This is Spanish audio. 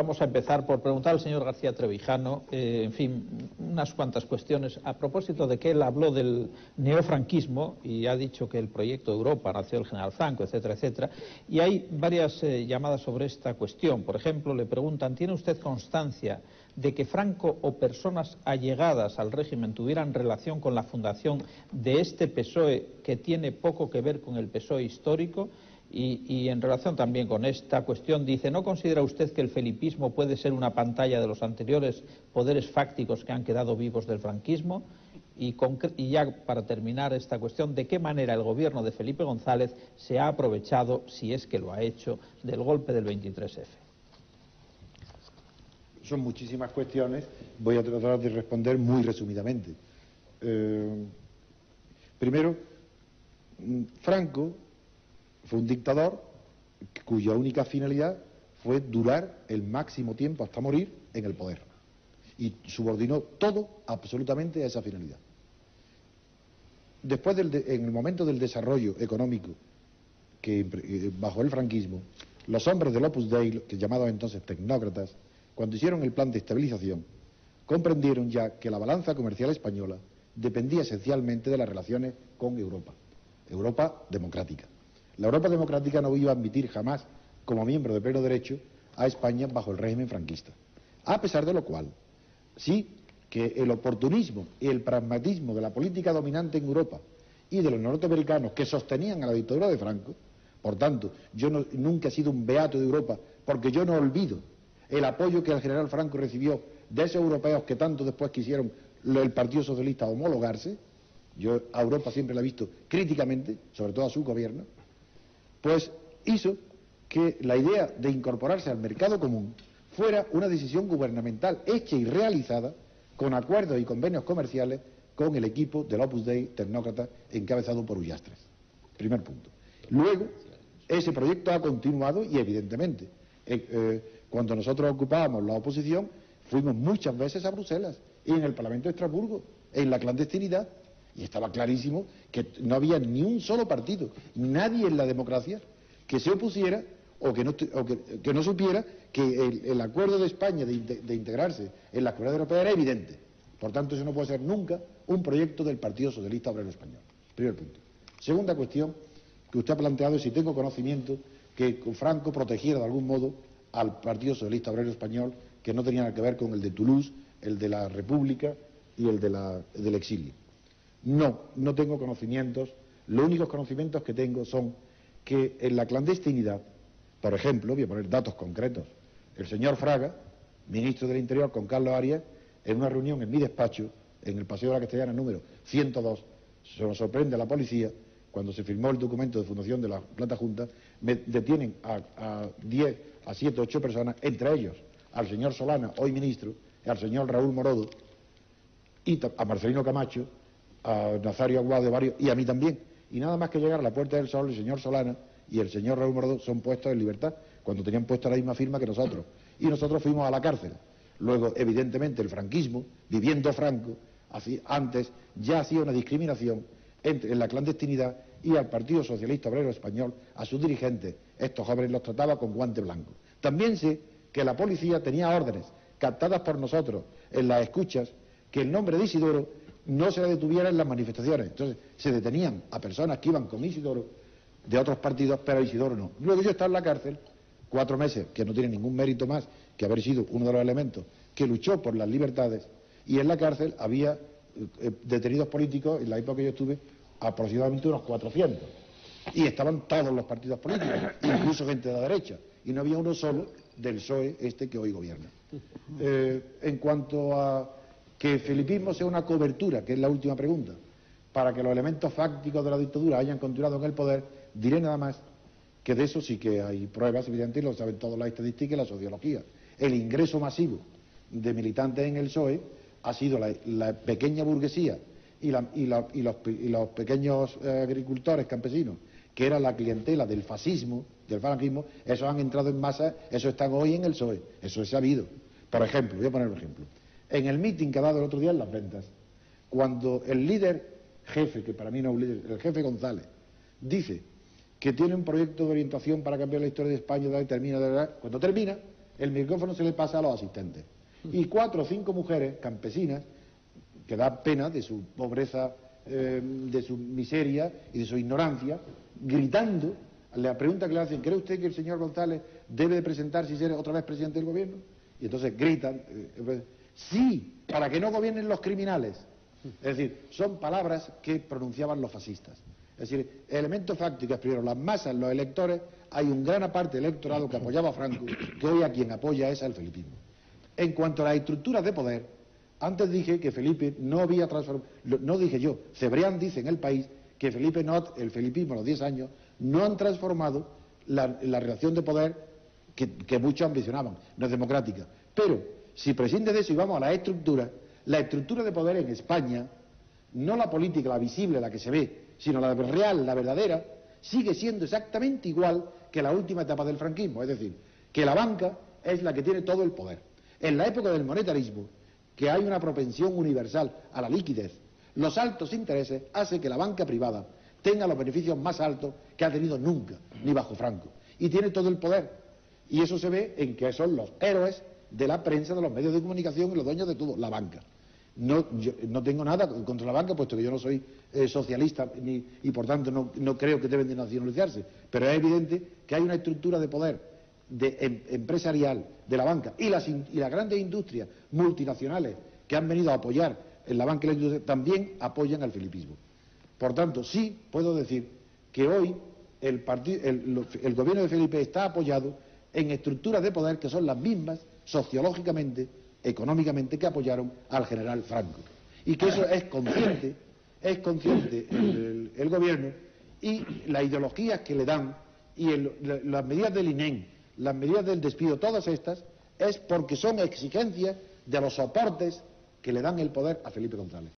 vamos a empezar por preguntar al señor García Trevijano, en fin, unas cuantas cuestiones a propósito de que él habló del neofranquismo y ha dicho que el proyecto de Europa nació del general Franco, etcétera, etcétera, y hay varias llamadas sobre esta cuestión. Por ejemplo, le preguntan, ¿tiene usted constancia de que Franco o personas allegadas al régimen tuvieran relación con la fundación de este PSOE que tiene poco que ver con el PSOE histórico? Y en relación también con esta cuestión, dice, ¿no considera usted que el felipismo puede ser una pantalla de los anteriores poderes fácticos que han quedado vivos del franquismo? Y ya para terminar esta cuestión, ¿de qué manera el gobierno de Felipe González se ha aprovechado, si es que lo ha hecho, del golpe del 23F? Son muchísimas cuestiones, voy a tratar de responder muy resumidamente. Primero, Franco fue un dictador cuya única finalidad fue durar el máximo tiempo hasta morir en el poder y subordinó todo absolutamente a esa finalidad. Después, en el momento del desarrollo económico bajo el franquismo, los hombres del Opus Dei, que llamados entonces tecnócratas, cuando hicieron el plan de estabilización, comprendieron ya que la balanza comercial española dependía esencialmente de las relaciones con Europa democrática. La Europa democrática no iba a admitir jamás, como miembro de pleno derecho, a España bajo el régimen franquista. A pesar de lo cual, sí que el oportunismo y el pragmatismo de la política dominante en Europa y de los norteamericanos que sostenían a la dictadura de Franco, por tanto, yo nunca he sido un beato de Europa, porque yo no olvido el apoyo que el general Franco recibió de esos europeos que tanto después quisieron el Partido Socialista homologarse. Yo a Europa siempre la he visto críticamente, sobre todo a su gobierno, pues hizo que la idea de incorporarse al mercado común fuera una decisión gubernamental hecha y realizada con acuerdos y convenios comerciales con el equipo del Opus Dei tecnócrata encabezado por Ullastres. Primer punto. Luego, ese proyecto ha continuado y evidentemente, cuando nosotros ocupábamos la oposición, fuimos muchas veces a Bruselas y en el Parlamento de Estrasburgo, en la clandestinidad, y estaba clarísimo que no había ni un solo partido, nadie en la democracia que se opusiera o que no supiera que el acuerdo de España de integrarse en la Comunidad Europea era evidente. Por tanto, eso no puede ser nunca un proyecto del Partido Socialista Obrero Español. Primer punto. Segunda cuestión que usted ha planteado es si tengo conocimiento que Franco protegiera de algún modo al Partido Socialista Obrero Español, que no tenía nada que ver con el de Toulouse, el de la República y el del exilio. No tengo conocimientos. Los únicos conocimientos que tengo son que en la clandestinidad, por ejemplo, voy a poner datos concretos, el señor Fraga, ministro del Interior, con Carlos Arias, en una reunión en mi despacho, en el Paseo de la Castellana número 102, se nos sorprende a la policía, cuando se firmó el documento de fundación de la Plata Junta, me detienen a 10, a 7, 8 personas, entre ellos al señor Solana, hoy ministro, al señor Raúl Morodo, y a Marcelino Camacho, a Nazario Aguado de varios, y a mí también. Y nada más que llegar a la Puerta del Sol, el señor Solana y el señor Raúl Morodo son puestos en libertad, cuando tenían puesta la misma firma que nosotros. Y nosotros fuimos a la cárcel. Luego, evidentemente, el franquismo, viviendo Franco, antes ya hacía una discriminación en la clandestinidad, y al Partido Socialista Obrero Español, a sus dirigentes, estos jóvenes los trataba con guante blanco. También sé que la policía tenía órdenes, captadas por nosotros en las escuchas, que el nombre de Isidoro no se detuviera en las manifestaciones. Entonces se detenían a personas que iban con Isidoro de otros partidos, pero a Isidoro no. Luego yo estaba en la cárcel 4 meses, que no tiene ningún mérito más que haber sido uno de los elementos que luchó por las libertades, y en la cárcel había detenidos políticos, en la época que yo estuve, aproximadamente unos 400, y estaban todos los partidos políticos, incluso gente de la derecha, y no había uno solo del PSOE que hoy gobierna. En cuanto a que el felipismo sea una cobertura, que es la última pregunta, para que los elementos fácticos de la dictadura hayan continuado en el poder, diré nada más que de eso sí que hay pruebas evidentes, y lo saben todas las estadísticas y la sociología. El ingreso masivo de militantes en el PSOE ha sido la pequeña burguesía y los pequeños agricultores campesinos, que era la clientela del fascismo, del franquismo. Esos han entrado en masa, esos están hoy en el PSOE, eso es sabido. Por ejemplo, voy a poner un ejemplo. En el mitin que ha dado el otro día en Las Ventas, cuando el líder jefe, que para mí no es un líder, el jefe González, dice que tiene un proyecto de orientación para cambiar la historia de España, cuando termina, el micrófono se le pasa a los asistentes. Y 4 o 5 mujeres campesinas, que da pena de su pobreza, de su miseria y de su ignorancia, gritando, la pregunta que le hacen: ¿cree usted que el señor González debe de presentarse y ser otra vez presidente del gobierno? Y entonces gritan, sí, para que no gobiernen los criminales. Es decir, son palabras que pronunciaban los fascistas. Es decir, elementos fácticos, primero, las masas, los electores, hay una gran parte del electorado que apoyaba a Franco, que hoy a quien apoya es al felipismo. En cuanto a las estructuras de poder, antes dije que Felipe no había transformado, no dije yo, Cebrián dice en El País que Felipe no, el felipismo a los 10 años, no han transformado la relación de poder que muchos ambicionaban, no es democrática. Pero, si prescinde de eso y vamos a la estructura de poder en España, no la política, la visible, la que se ve, sino la real, la verdadera, sigue siendo exactamente igual que la última etapa del franquismo. Es decir, que la banca es la que tiene todo el poder. En la época del monetarismo, que hay una propensión universal a la liquidez, los altos intereses hacen que la banca privada tenga los beneficios más altos que ha tenido nunca, ni bajo Franco. Y tiene todo el poder. Y eso se ve en que son los héroes de la prensa, de los medios de comunicación y los dueños de todo, la banca. Yo no tengo nada contra la banca, puesto que yo no soy socialista y por tanto no creo que deben de nacionalizarse, pero es evidente que hay una estructura de poder empresarial de la banca y las grandes industrias multinacionales que han venido a apoyar en la banca y la industria también apoyan al felipismo. Por tanto, sí puedo decir que hoy el gobierno de Felipe está apoyado en estructuras de poder que son las mismas sociológicamente, económicamente, que apoyaron al general Franco, y que eso es consciente el gobierno, y las ideologías que le dan y las medidas del INEM, las medidas del despido, todas estas es porque son exigencias de los soportes que le dan el poder a Felipe González.